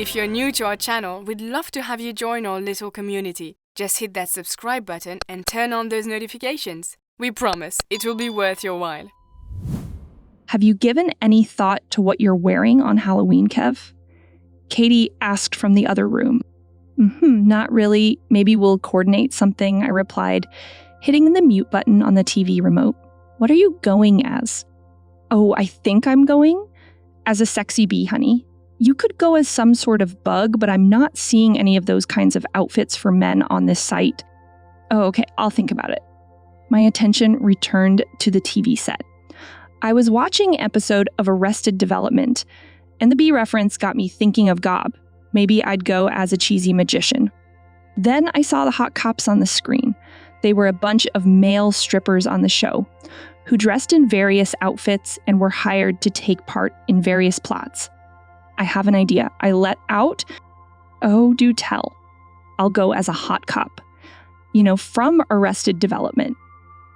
If you're new to our channel, we'd love to have you join our little community. Just hit that subscribe button and turn on those notifications. We promise it will be worth your while. Have you given any thought to what you're wearing on Halloween, Kev? Katie asked from the other room. Not really. Maybe we'll coordinate something, I replied, hitting the mute button on the TV remote. What are you going as? Oh, I think I'm going as a sexy bee, honey. You could go as some sort of bug, but I'm not seeing any of those kinds of outfits for men on this site. Oh, okay, I'll think about it. My attention returned to the TV set. I was watching an episode of Arrested Development, and the bee reference got me thinking of Gob. Maybe I'd go as a cheesy magician. Then I saw the hot cops on the screen. They were a bunch of male strippers on the show, who dressed in various outfits and were hired to take part in various plots. I have an idea. I let out, oh, do tell. I'll go as a hot cop. From Arrested Development.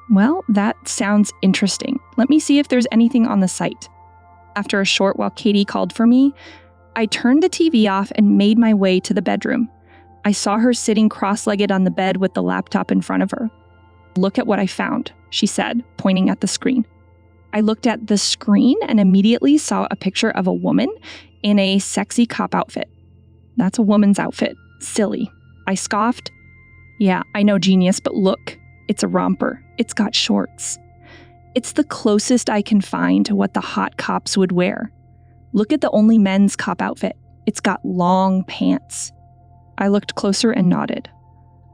Well, that sounds interesting. Let me see if there's anything on the site. After a short while Katie called for me, I turned the TV off and made my way to the bedroom. I saw her sitting cross-legged on the bed with the laptop in front of her. Look at what I found, she said, pointing at the screen. I looked at the screen and immediately saw a picture of a woman in a sexy cop outfit. That's a woman's outfit. Silly. I scoffed. Yeah, I know, genius, but look, it's a romper. It's got shorts. It's the closest I can find to what the hot cops would wear. Look at the only men's cop outfit. It's got long pants. I looked closer and nodded.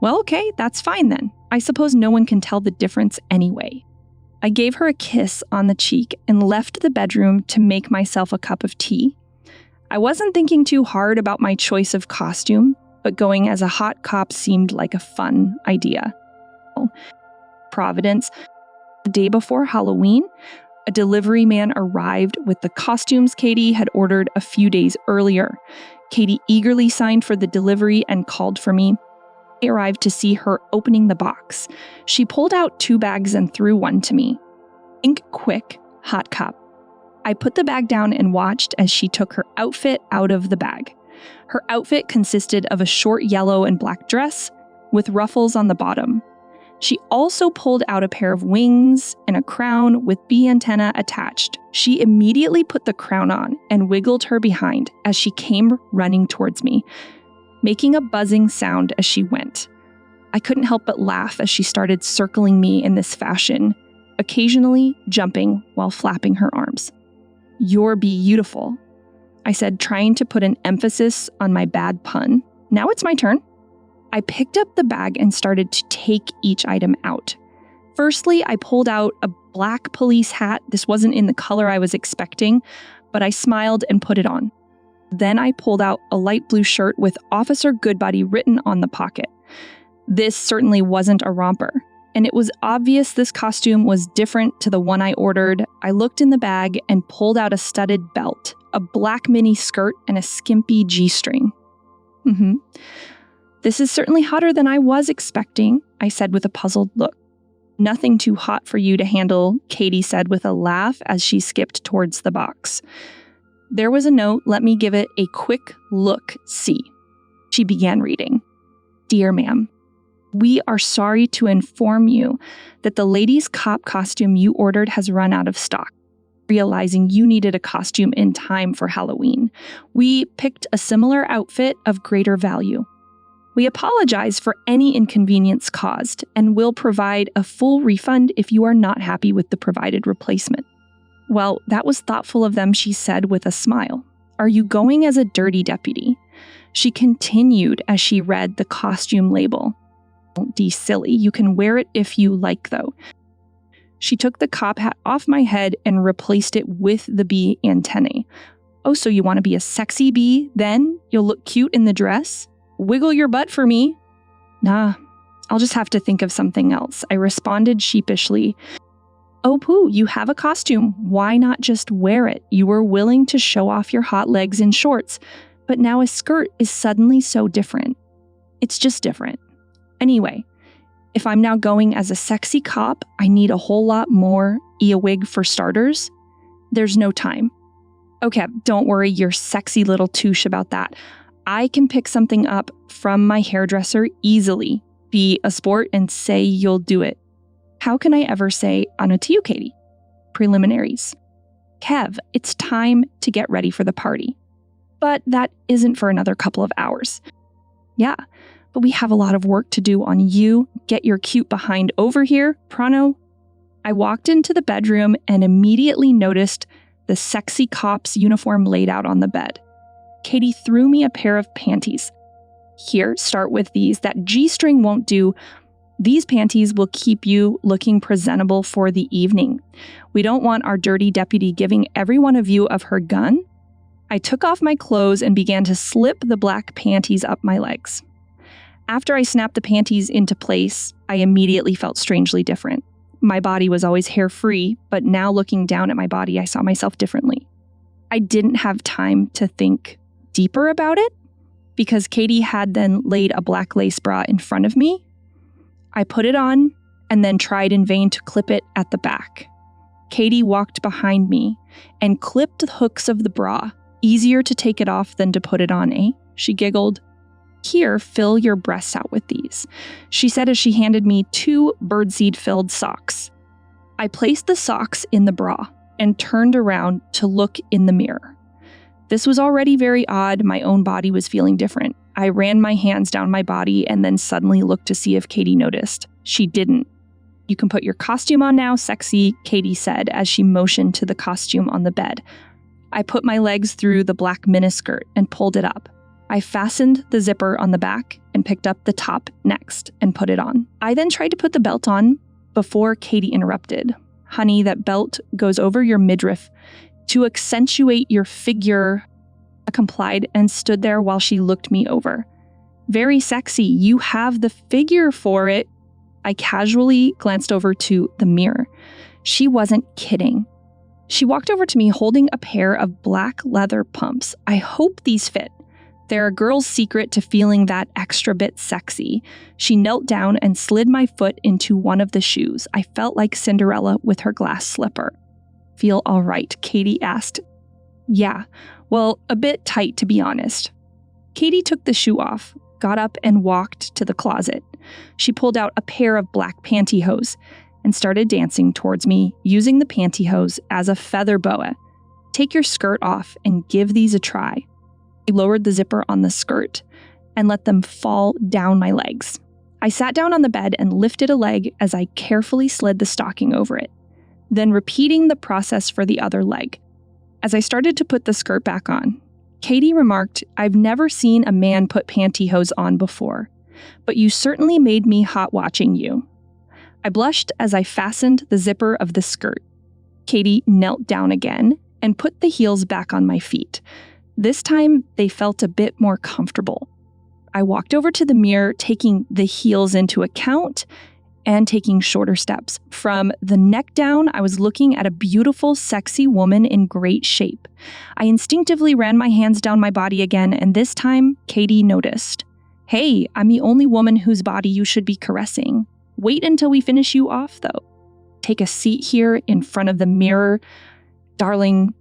Well, okay, that's fine then. I suppose no one can tell the difference anyway. I gave her a kiss on the cheek and left the bedroom to make myself a cup of tea. I wasn't thinking too hard about my choice of costume, but going as a hot cop seemed like a fun idea. Providence. The day before Halloween, a delivery man arrived with the costumes Katie had ordered a few days earlier. Katie eagerly signed for the delivery and called for me. I arrived to see her opening the box. She pulled out 2 bags and threw one to me. Think quick, hot cop. I put the bag down and watched as she took her outfit out of the bag. Her outfit consisted of a short yellow and black dress with ruffles on the bottom. She also pulled out a pair of wings and a crown with bee antenna attached. She immediately put the crown on and wiggled her behind as she came running towards me, making a buzzing sound as she went. I couldn't help but laugh as she started circling me in this fashion, occasionally jumping while flapping her arms. You're beautiful, I said, trying to put an emphasis on my bad pun. Now it's my turn. I picked up the bag and started to take each item out. Firstly, I pulled out a black police hat. This wasn't in the color I was expecting, but I smiled and put it on. Then I pulled out a light blue shirt with Officer Goodbody written on the pocket. This certainly wasn't a romper, and it was obvious this costume was different to the one I ordered. I looked in the bag and pulled out a studded belt, a black mini skirt, and a skimpy G-string. This is certainly hotter than I was expecting, I said with a puzzled look. Nothing too hot for you to handle, Katie said with a laugh as she skipped towards the box. There was a note. Let me give it a quick look-see. She began reading. Dear ma'am, we are sorry to inform you that the ladies' cop costume you ordered has run out of stock. Realizing you needed a costume in time for Halloween, we picked a similar outfit of greater value. We apologize for any inconvenience caused and will provide a full refund if you are not happy with the provided replacement. Well, that was thoughtful of them, she said with a smile. Are you going as a dirty deputy? She continued as she read the costume label. Don't be silly. You can wear it if you like, though. She took the cop hat off my head and replaced it with the bee antennae. Oh, so you want to be a sexy bee then? You'll look cute in the dress? Wiggle your butt for me. Nah, I'll just have to think of something else, I responded sheepishly. Oh, Pooh, you have a costume. Why not just wear it? You were willing to show off your hot legs in shorts, but now a skirt is suddenly so different. It's just different. Anyway, if I'm now going as a sexy cop, I need a whole lot more earwig for starters. There's no time. Okay, don't worry your sexy little touche about that. I can pick something up from my hairdresser easily, be a sport, and say you'll do it. How can I ever say, ano to you, Katie? Preliminaries. Kev, it's time to get ready for the party. But that isn't for another couple of hours. Yeah, but we have a lot of work to do on you. Get your cute behind over here, Prano. I walked into the bedroom and immediately noticed the sexy cop's uniform laid out on the bed. Katie threw me a pair of panties. Here, start with these. That G-string won't do. These panties will keep you looking presentable for the evening. We don't want our dirty deputy giving everyone a view of her gun. I took off my clothes and began to slip the black panties up my legs. After I snapped the panties into place, I immediately felt strangely different. My body was always hair-free, but now looking down at my body, I saw myself differently. I didn't have time to think deeper about it because Katie had then laid a black lace bra in front of me. I put it on and then tried in vain to clip it at the back. Katie walked behind me and clipped the hooks of the bra. Easier to take it off than to put it on, eh? She giggled. Here, fill your breasts out with these, she said as she handed me 2 birdseed-filled socks. I placed the socks in the bra and turned around to look in the mirror. This was already very odd. My own body was feeling different. I ran my hands down my body and then suddenly looked to see if Katie noticed. She didn't. You can put your costume on now, sexy, Katie said as she motioned to the costume on the bed. I put my legs through the black miniskirt and pulled it up. I fastened the zipper on the back and picked up the top next and put it on. I then tried to put the belt on before Katie interrupted. Honey, that belt goes over your midriff to accentuate your figure. I complied and stood there while she looked me over. Very sexy. You have the figure for it. I casually glanced over to the mirror. She wasn't kidding. She walked over to me holding a pair of black leather pumps. I hope these fit. They're a girl's secret to feeling that extra bit sexy. She knelt down and slid my foot into one of the shoes. I felt like Cinderella with her glass slipper. Feel all right? Katie asked. Yeah, well, a bit tight to be honest. Katie took the shoe off, got up and walked to the closet. She pulled out a pair of black pantyhose and started dancing towards me using the pantyhose as a feather boa. Take your skirt off and give these a try. I lowered the zipper on the skirt and let them fall down my legs. I sat down on the bed and lifted a leg as I carefully slid the stocking over it, then repeating the process for the other leg. As I started to put the skirt back on, Katie remarked, I've never seen a man put pantyhose on before, but you certainly made me hot watching you. I blushed as I fastened the zipper of the skirt. Katie knelt down again and put the heels back on my feet. This time, they felt a bit more comfortable. I walked over to the mirror, taking the heels into account and taking shorter steps. From the neck down, I was looking at a beautiful, sexy woman in great shape. I instinctively ran my hands down my body again, and this time, Katie noticed. Hey, I'm the only woman whose body you should be caressing. Wait until we finish you off, though. Take a seat here in front of the mirror. Darling,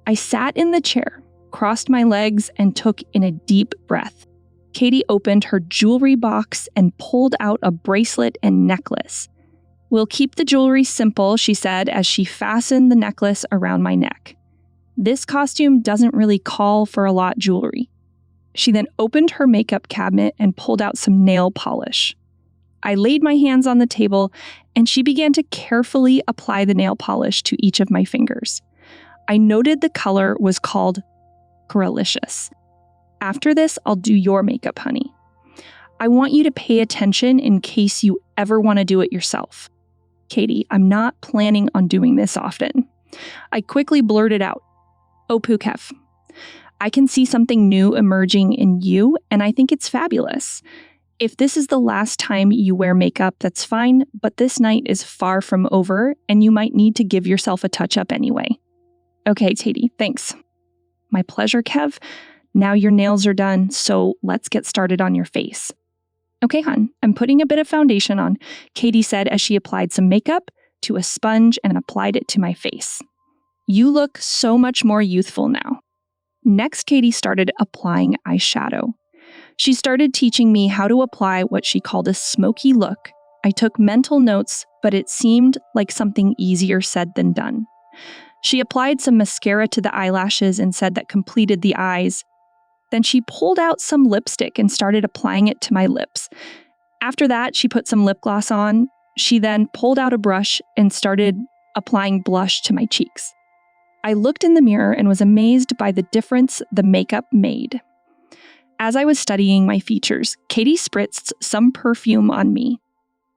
I sat in the chair, crossed my legs, and took in a deep breath. Katie opened her jewelry box and pulled out a bracelet and necklace. We'll keep the jewelry simple, she said as she fastened the necklace around my neck. This costume doesn't really call for a lot jewelry. She then opened her makeup cabinet and pulled out some nail polish. I laid my hands on the table and she began to carefully apply the nail polish to each of my fingers. I noted the color was called Coralicious. After this, I'll do your makeup, honey. I want you to pay attention in case you ever want to do it yourself. Katie, I'm not planning on doing this often. I quickly blurted out, Oh, Kev, I can see something new emerging in you, and I think it's fabulous. If this is the last time you wear makeup, that's fine, but this night is far from over, and you might need to give yourself a touch-up anyway. Okay, Katie, thanks. My pleasure, Kev. Now your nails are done, so let's get started on your face. Okay, hon, I'm putting a bit of foundation on, Katie said as she applied some makeup to a sponge and applied it to my face. You look so much more youthful now. Next, Katie started applying eyeshadow. She started teaching me how to apply what she called a smoky look. I took mental notes, but it seemed like something easier said than done. She applied some mascara to the eyelashes and said that completed the eyes. Then she pulled out some lipstick and started applying it to my lips. After that, she put some lip gloss on. She then pulled out a brush and started applying blush to my cheeks. I looked in the mirror and was amazed by the difference the makeup made. As I was studying my features, Katie spritzed some perfume on me.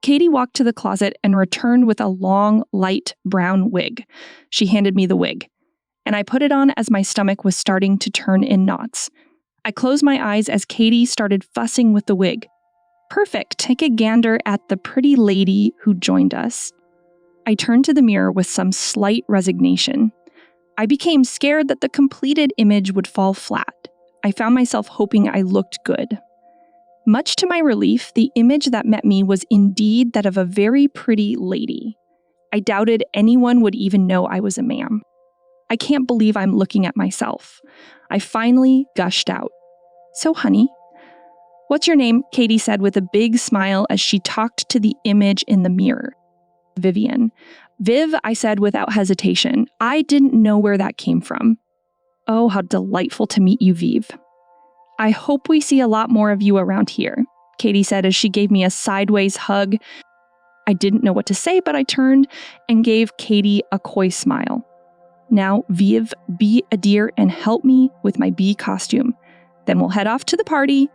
Katie walked to the closet and returned with a long, light brown wig. She handed me the wig, and I put it on as my stomach was starting to turn in knots. I closed my eyes as Katie started fussing with the wig. Perfect, take a gander at the pretty lady who joined us. I turned to the mirror with some slight resignation. I became scared that the completed image would fall flat. I found myself hoping I looked good. Much to my relief, the image that met me was indeed that of a very pretty lady. I doubted anyone would even know I was a ma'am. I can't believe I'm looking at myself. I finally gushed out. So, honey, what's your name? Katie said with a big smile as she talked to the image in the mirror. Vivian. Viv, I said without hesitation. I didn't know where that came from. Oh, how delightful to meet you, Viv. I hope we see a lot more of you around here, Katie said as she gave me a sideways hug. I didn't know what to say, but I turned and gave Katie a coy smile. Now, Viv, be a dear and help me with my bee costume. Then we'll head off to the party.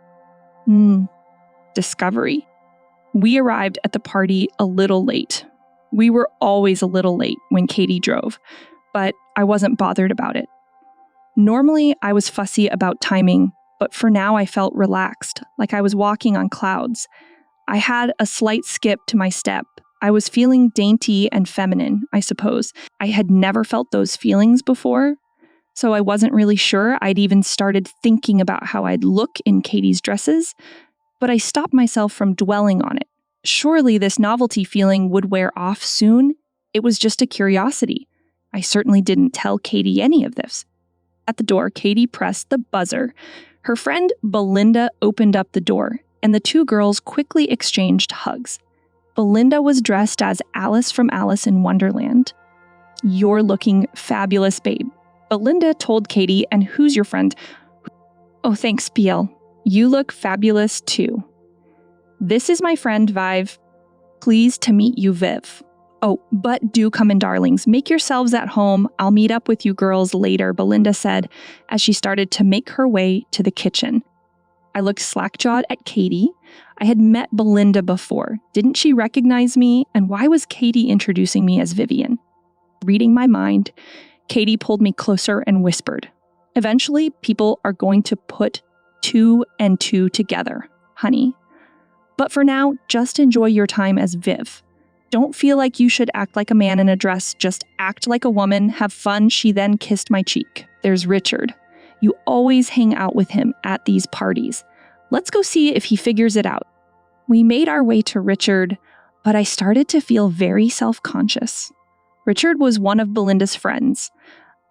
Discovery. We arrived at the party a little late. We were always a little late when Katie drove, but I wasn't bothered about it. Normally, I was fussy about timing, but for now I felt relaxed, like I was walking on clouds. I had a slight skip to my step. I was feeling dainty and feminine, I suppose. I had never felt those feelings before, so I wasn't really sure I'd even started thinking about how I'd look in Katie's dresses, but I stopped myself from dwelling on it. Surely this novelty feeling would wear off soon. It was just a curiosity. I certainly didn't tell Katie any of this. At the door, Katie pressed the buzzer. Her friend Belinda opened up the door, and the two girls quickly exchanged hugs. Belinda was dressed as Alice from Alice in Wonderland. You're looking fabulous, babe. Belinda told Katie, and who's your friend? Oh, thanks, BL. You look fabulous too. This is my friend, Viv. Pleased to meet you, Viv. Oh, but do come in, darlings. Make yourselves at home. I'll meet up with you girls later, Belinda said as she started to make her way to the kitchen. I looked slack-jawed at Katie. I had met Belinda before. Didn't she recognize me? And why was Katie introducing me as Vivian? Reading my mind, Katie pulled me closer and whispered, eventually, people are going to put 2 and 2 together, honey. But for now, just enjoy your time as Viv. Don't feel like you should act like a man in a dress, just act like a woman, have fun. She then kissed my cheek. There's Richard. You always hang out with him at these parties. Let's go see if he figures it out. We made our way to Richard, but I started to feel very self-conscious. Richard was one of Belinda's friends.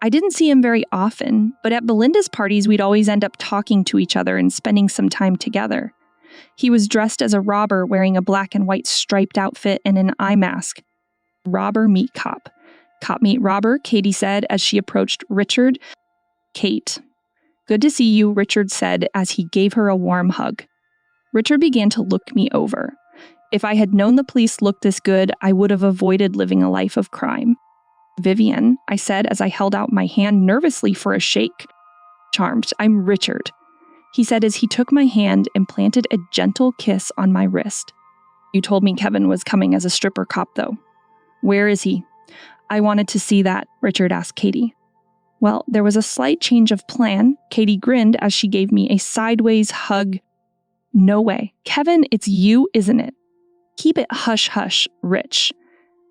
I didn't see him very often, but at Belinda's parties, we'd always end up talking to each other and spending some time together. He was dressed as a robber wearing a black and white striped outfit and an eye mask. Robber meet cop. Cop meet robber, Katie said as she approached Richard. Kate. Good to see you, Richard said as he gave her a warm hug. Richard began to look me over. If I had known the police looked this good, I would have avoided living a life of crime. Vivian, I said as I held out my hand nervously for a shake. Charmed, I'm Richard, he said as he took my hand and planted a gentle kiss on my wrist. You told me Kevin was coming as a stripper cop, though. Where is he? I wanted to see that, Richard asked Katie. Well, there was a slight change of plan. Katie grinned as she gave me a sideways hug. No way. Kevin, it's you, isn't it? Keep it hush-hush, Rich.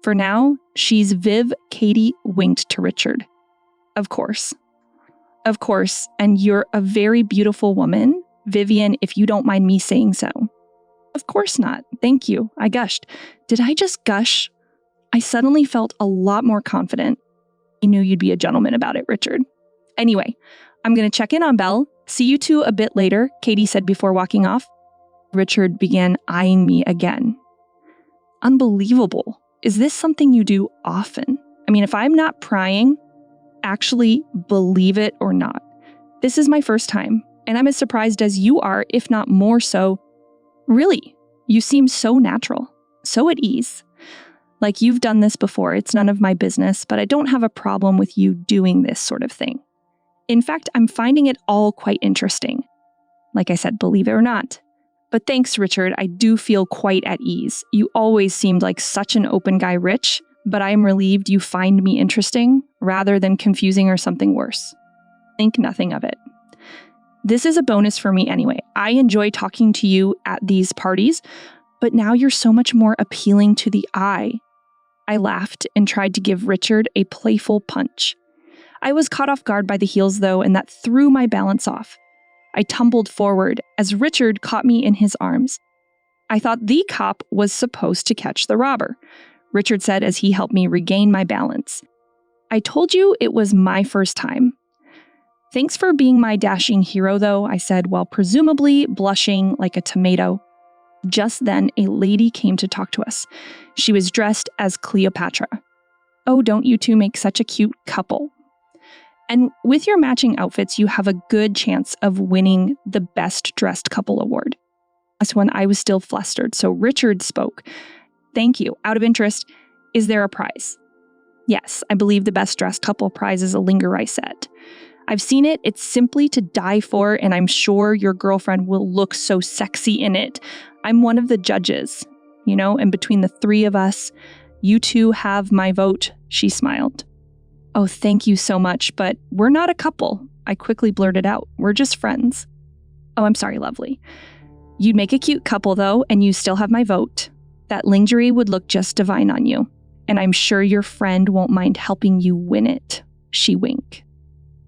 For now, she's Viv, Katie winked to Richard. Of course. Of course, and you're a very beautiful woman, Vivian, if you don't mind me saying so. Of course not. Thank you. I gushed. Did I just gush? I suddenly felt a lot more confident. I knew you'd be a gentleman about it, Richard. Anyway, I'm going to check in on Belle. See you two a bit later, Katie said before walking off. Richard began eyeing me again. Unbelievable. Is this something you do often? I mean, if I'm not prying, actually believe it or not, this is my first time, and I'm as surprised as you are, if not more so. Really, you seem so natural, so at ease. Like you've done this before, it's none of my business, but I don't have a problem with you doing this sort of thing. In fact, I'm finding it all quite interesting. Like I said, believe it or not. But thanks, Richard, I do feel quite at ease. You always seemed like such an open guy, Rich, but I am relieved you find me interesting rather than confusing or something worse. Think nothing of it. This is a bonus for me anyway. I enjoy talking to you at these parties, but now you're so much more appealing to the eye. I laughed and tried to give Richard a playful punch. I was caught off guard by the heels though, and that threw my balance off. I tumbled forward as Richard caught me in his arms. I thought the cop was supposed to catch the robber, Richard said as he helped me regain my balance. I told you it was my first time. Thanks for being my dashing hero though, I said while presumably blushing like a tomato. Just then, a lady came to talk to us. She was dressed as Cleopatra. Oh, don't you two make such a cute couple? And with your matching outfits, you have a good chance of winning the Best Dressed Couple award. That's when I was still flustered, so Richard spoke. Thank you. Out of interest, is there a prize? Yes, I believe the Best Dressed Couple prize is a lingerie set. I've seen it. It's simply to die for, and I'm sure your girlfriend will look so sexy in it. I'm one of the judges, and between the three of us, you two have my vote, she smiled. Oh, thank you so much, but we're not a couple, I quickly blurted out. We're just friends. Oh, I'm sorry, lovely. You'd make a cute couple, though, and you still have my vote. That lingerie would look just divine on you, and I'm sure your friend won't mind helping you win it, she winked.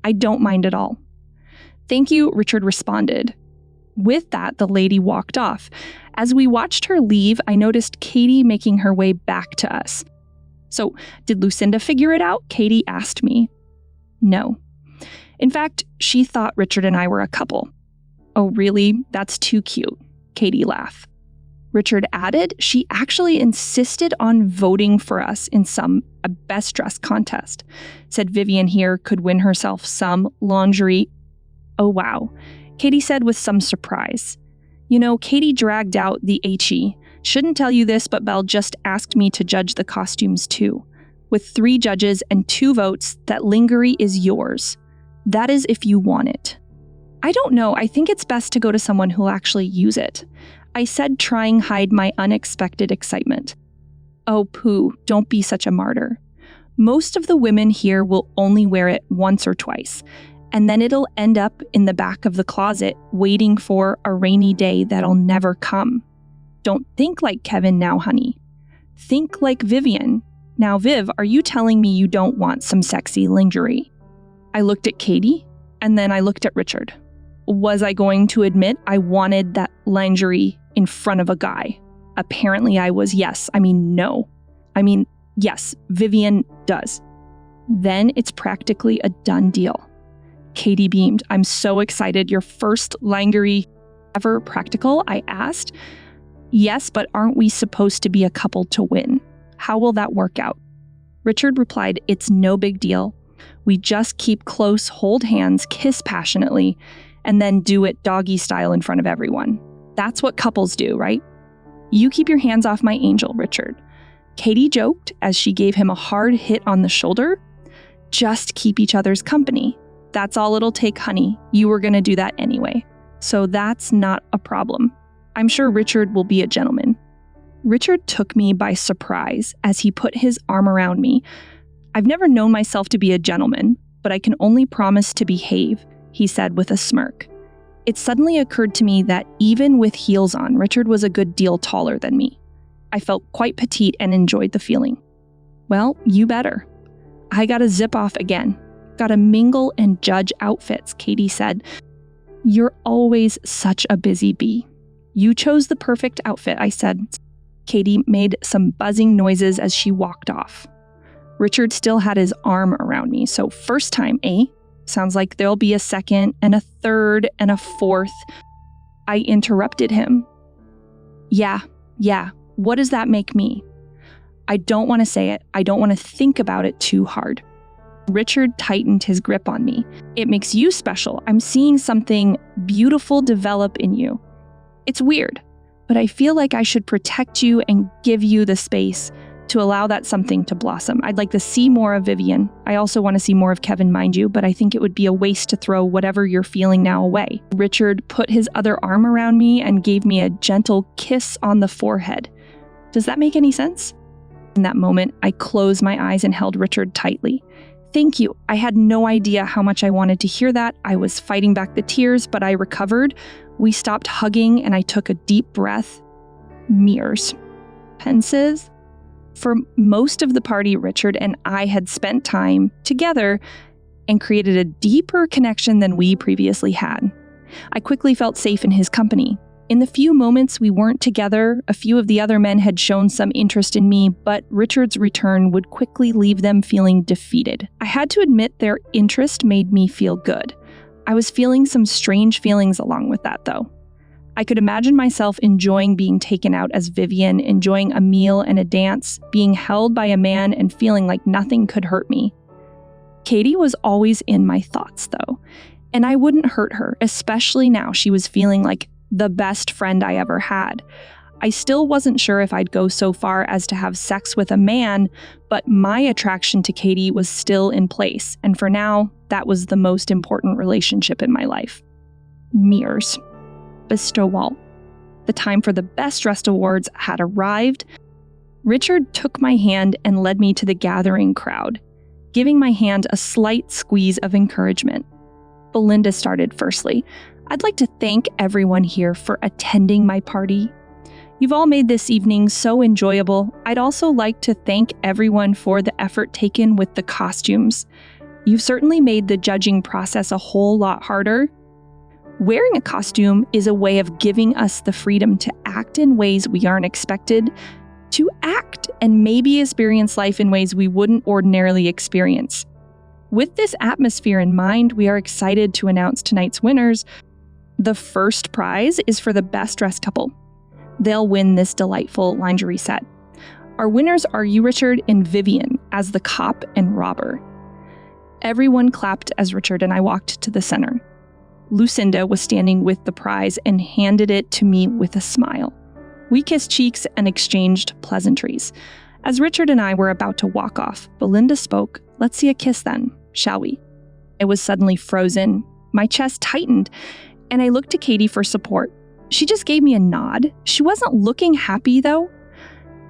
I don't mind at all. Thank you, Richard responded. With that, the lady walked off. As we watched her leave, I noticed Katie making her way back to us. So, did Lucinda figure it out? Katie asked me. No. In fact, she thought Richard and I were a couple. Oh, really? That's too cute. Katie laughed. Richard added she actually insisted on voting for us in a best dressed contest. Said Vivian here could win herself some lingerie. Oh, wow. Katie said with some surprise. Katie dragged out the HE. Shouldn't tell you this, but Belle just asked me to judge the costumes too. With 3 judges and 2 votes, that lingerie is yours. That is if you want it. I don't know. I think it's best to go to someone who'll actually use it. I said, trying to hide my unexpected excitement. Oh, pooh, don't be such a martyr. Most of the women here will only wear it once or twice, and then it'll end up in the back of the closet waiting for a rainy day that'll never come. Don't think like Kevin now, honey. Think like Vivian. Now, Viv, are you telling me you don't want some sexy lingerie? I looked at Katie, and then I looked at Richard. Was I going to admit I wanted that lingerie in front of a guy? Apparently I was no. Yes, Vivian does. Then it's practically a done deal. Katie beamed. I'm so excited. Your first lingerie ever practical? I asked. Yes, but aren't we supposed to be a couple to win? How will that work out? Richard replied, it's no big deal. We just keep close, hold hands, kiss passionately, and then do it doggy style in front of everyone. That's what couples do, right? You keep your hands off my angel, Richard. Katie joked as she gave him a hard hit on the shoulder. Just keep each other's company. That's all it'll take, honey. You were going to do that anyway. So that's not a problem. I'm sure Richard will be a gentleman. Richard took me by surprise as he put his arm around me. I've never known myself to be a gentleman, but I can only promise to behave, he said with a smirk. It suddenly occurred to me that even with heels on, Richard was a good deal taller than me. I felt quite petite and enjoyed the feeling. Well, you better. I gotta zip off again. Gotta mingle and judge outfits, Katie said. You're always such a busy bee. You chose the perfect outfit, I said. Katie made some buzzing noises as she walked off. Richard still had his arm around me, so first time, eh? Sounds like there'll be a second and a third and a fourth. I interrupted him. Yeah. What does that make me? I don't want to say it. I don't want to think about it too hard. Richard tightened his grip on me. It makes you special. I'm seeing something beautiful develop in you. It's weird, but I feel like I should protect you and give you the space to allow that something to blossom. I'd like to see more of Vivian. I also want to see more of Kevin, mind you, but I think it would be a waste to throw whatever you're feeling now away. Richard put his other arm around me and gave me a gentle kiss on the forehead. Does that make any sense? In that moment, I closed my eyes and held Richard tightly. Thank you. I had no idea how much I wanted to hear that. I was fighting back the tears, but I recovered. We stopped hugging and I took a deep breath. Mirrors. Pensive. For most of the party, Richard and I had spent time together and created a deeper connection than we previously had. I quickly felt safe in his company. In the few moments we weren't together, a few of the other men had shown some interest in me, but Richard's return would quickly leave them feeling defeated. I had to admit their interest made me feel good. I was feeling some strange feelings along with that, though. I could imagine myself enjoying being taken out as Vivian, enjoying a meal and a dance, being held by a man and feeling like nothing could hurt me. Katie was always in my thoughts, though, and I wouldn't hurt her, especially now she was feeling like the best friend I ever had. I still wasn't sure if I'd go so far as to have sex with a man, but my attraction to Katie was still in place, and for now, that was the most important relationship in my life. Mirrors. Bestowal. The time for the Best Dressed Awards had arrived. Richard took my hand and led me to the gathering crowd, giving my hand a slight squeeze of encouragement. Belinda started firstly. I'd like to thank everyone here for attending my party. You've all made this evening so enjoyable. I'd also like to thank everyone for the effort taken with the costumes. You've certainly made the judging process a whole lot harder. Wearing a costume is a way of giving us the freedom to act in ways we aren't expected to act and maybe experience life in ways we wouldn't ordinarily experience. With this atmosphere in mind, we are excited to announce tonight's winners. The first prize is for the best dressed couple. They'll win this delightful lingerie set. Our winners are you, Richard, and Vivian as the cop and robber. Everyone clapped as Richard and I walked to the center. Lucinda was standing with the prize and handed it to me with a smile. We kissed cheeks and exchanged pleasantries. As Richard and I were about to walk off, Belinda spoke. Let's see a kiss then, shall we? I was suddenly frozen. My chest tightened, and I looked to Katie for support. She just gave me a nod. She wasn't looking happy, though.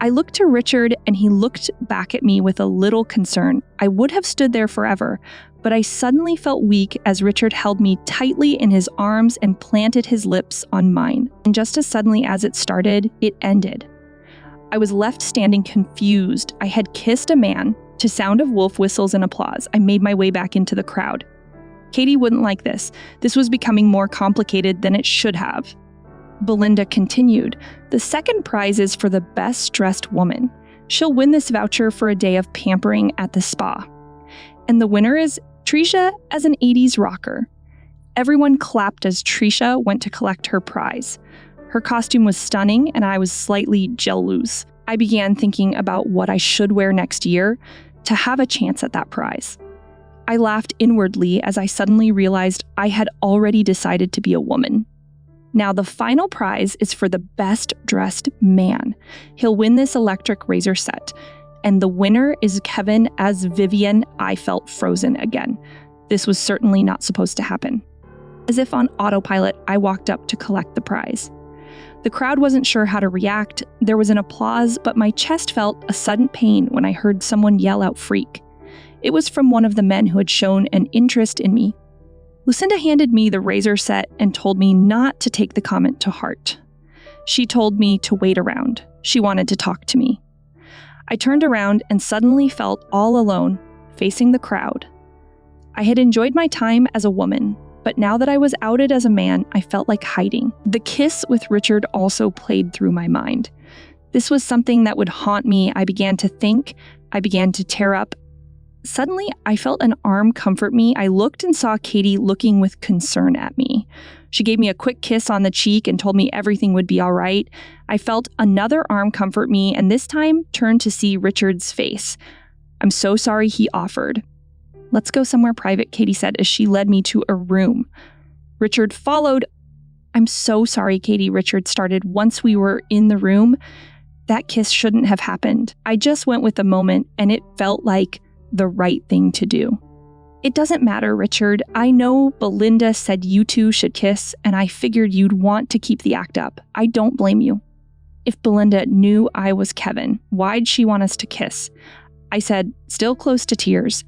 I looked to Richard, and he looked back at me with a little concern. I would have stood there forever, but I suddenly felt weak as Richard held me tightly in his arms and planted his lips on mine. And just as suddenly as it started, it ended. I was left standing confused. I had kissed a man. To sound of wolf whistles and applause, I made my way back into the crowd. Katie wouldn't like this. This was becoming more complicated than it should have. Belinda continued, the second prize is for the best dressed woman. She'll win this voucher for a day of pampering at the spa. And the winner is Trisha as an 80s rocker. Everyone clapped as Trisha went to collect her prize. Her costume was stunning and I was slightly jealous. I began thinking about what I should wear next year to have a chance at that prize. I laughed inwardly as I suddenly realized I had already decided to be a woman. Now the final prize is for the best dressed man. He'll win this electric razor set. And the winner is Kevin as Vivian. I felt frozen again. This was certainly not supposed to happen. As if on autopilot, I walked up to collect the prize. The crowd wasn't sure how to react. There was an applause, but my chest felt a sudden pain when I heard someone yell out freak. It was from one of the men who had shown an interest in me. Lucinda handed me the razor set and told me not to take the comment to heart. She told me to wait around. She wanted to talk to me. I turned around and suddenly felt all alone, facing the crowd. I had enjoyed my time as a woman, but now that I was outed as a man, I felt like hiding. The kiss with Richard also played through my mind. This was something that would haunt me. I began to think. I began to tear up. Suddenly, I felt an arm comfort me. I looked and saw Katie looking with concern at me. She gave me a quick kiss on the cheek and told me everything would be all right. I felt another arm comfort me and this time turned to see Richard's face. "I'm so sorry," he offered. "Let's go somewhere private," Katie said as she led me to a room. Richard followed. "I'm so sorry, Katie," Richard started once we were in the room. "That kiss shouldn't have happened. I just went with the moment and it felt like the right thing to do." "It doesn't matter, Richard. I know Belinda said you two should kiss, and I figured you'd want to keep the act up. I don't blame you." "If Belinda knew I was Kevin, why'd she want us to kiss?" I said, still close to tears.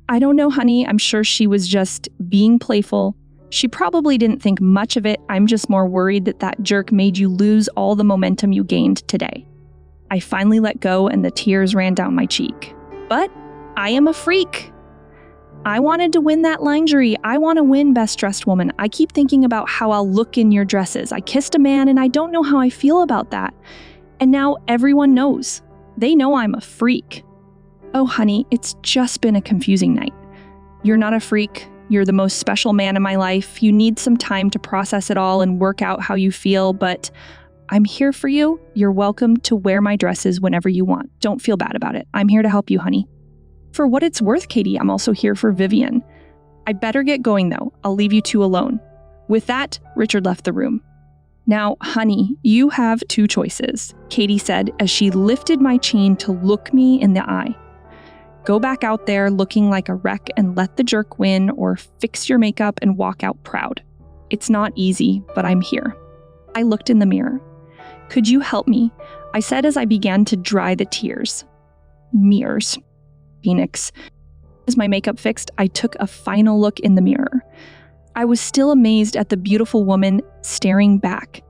"I don't know, honey. I'm sure she was just being playful. She probably didn't think much of it. I'm just more worried that that jerk made you lose all the momentum you gained today." I finally let go and the tears ran down my cheek. But I am a freak. I wanted to win that lingerie. I want to win Best Dressed Woman. I keep thinking about how I'll look in your dresses. I kissed a man and I don't know how I feel about that. And now everyone knows. They know I'm a freak. "Oh, honey, it's just been a confusing night. You're not a freak. You're the most special man in my life. You need some time to process it all and work out how you feel, but I'm here for you. You're welcome to wear my dresses whenever you want. Don't feel bad about it. I'm here to help you, honey." "For what it's worth, Katie, I'm also here for Vivian." "I'd better get going, though. I'll leave you two alone." With that, Richard left the room. "Now, honey, you have two choices," Katie said as she lifted my chain to look me in the eye. "Go back out there looking like a wreck and let the jerk win, or fix your makeup and walk out proud. It's not easy, but I'm here." I looked in the mirror. "Could you help me?" I said as I began to dry the tears. Mirrors. Phoenix. As my makeup fixed, I took a final look in the mirror. I was still amazed at the beautiful woman staring back.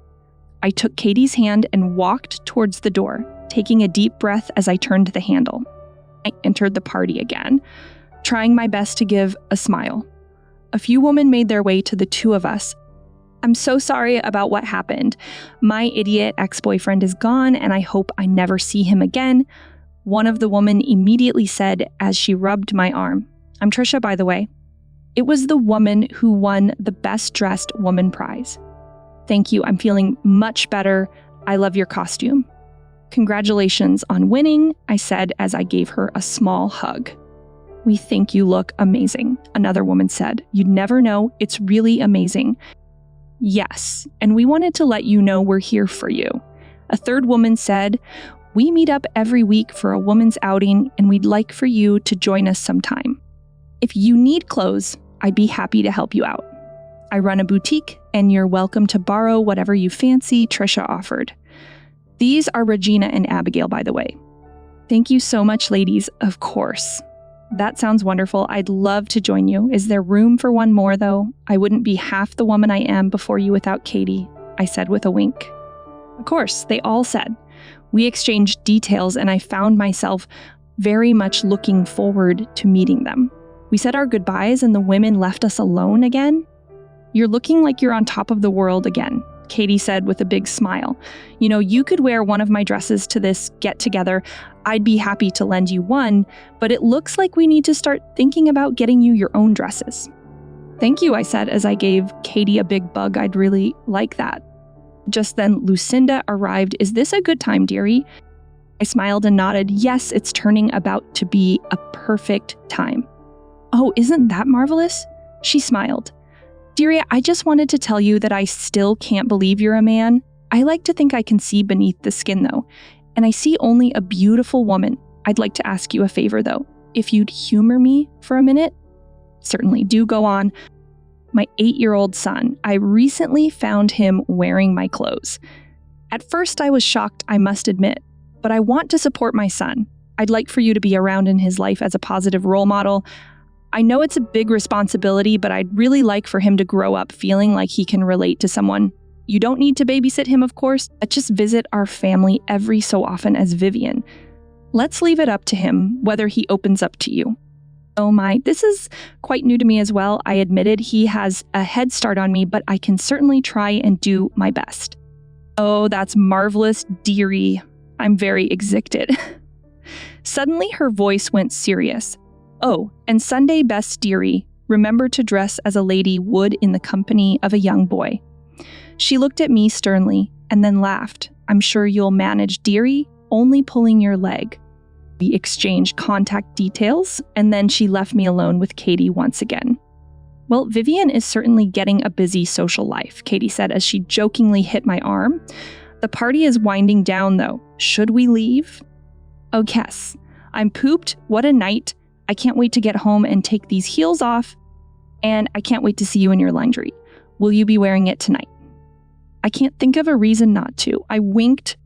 I took Katie's hand and walked towards the door, taking a deep breath as I turned the handle. I entered the party again, trying my best to give a smile. A few women made their way to the two of us. "I'm so sorry about what happened. My idiot ex-boyfriend is gone and I hope I never see him again," one of the women immediately said as she rubbed my arm. "I'm Trisha, by the way." It was the woman who won the Best Dressed Woman prize. "Thank you. I'm feeling much better. I love your costume." "Congratulations on winning," I said as I gave her a small hug. "We think you look amazing," another woman said. "You'd never know. It's really amazing." "Yes, and we wanted to let you know we're here for you," a third woman said. "We meet up every week for a woman's outing, and we'd like for you to join us sometime. If you need clothes, I'd be happy to help you out. I run a boutique, and you're welcome to borrow whatever you fancy," Trisha offered. These are Regina and Abigail, by the way. "Thank you so much, ladies. Of course." "That sounds wonderful. I'd love to join you. Is there room for one more, though? I wouldn't be half the woman I am before you without Katie," I said with a wink. Of course, they all said. We exchanged details, and I found myself very much looking forward to meeting them. We said our goodbyes, and the women left us alone again. "You're looking like you're on top of the world again," Katie said with a big smile. "You know, you could wear one of my dresses to this get-together. I'd be happy to lend you one, but it looks like we need to start thinking about getting you your own dresses." "Thank you," I said as I gave Katie a big bug. "I'd really like that." Just then, Lucinda arrived. "Is this a good time, dearie?" I smiled and nodded. "Yes, it's turning about to be a perfect time." "Oh, isn't that marvelous?" She smiled. "Dearie, I just wanted to tell you that I still can't believe you're a man. I like to think I can see beneath the skin, though, and I see only a beautiful woman. I'd like to ask you a favor, though. If you'd humor me for a minute?" "Certainly, do go on." "My 8-year-old son. I recently found him wearing my clothes. At first I was shocked, I must admit, but I want to support my son. I'd like for you to be around in his life as a positive role model. I know it's a big responsibility, but I'd really like for him to grow up feeling like he can relate to someone. You don't need to babysit him, of course, but just visit our family every so often as Vivian. Let's leave it up to him whether he opens up to you." "Oh my, this is quite new to me as well," I admitted. "He has a head start on me, but I can certainly try and do my best." "Oh, that's marvelous, dearie." I'm very excited. Suddenly her voice went serious. Oh, and Sunday best dearie, remember to dress as a lady would in the company of a young boy. She looked at me sternly and then laughed. I'm sure you'll manage, dearie, only pulling your leg. We exchanged contact details, and then she left me alone with Katie once again. Well, Vivian is certainly getting a busy social life, Katie said as she jokingly hit my arm. The party is winding down, though. Should we leave? Oh, yes. I'm pooped. What a night. I can't wait to get home and take these heels off. And I can't wait to see you in your lingerie. Will you be wearing it tonight? I can't think of a reason not to. I winked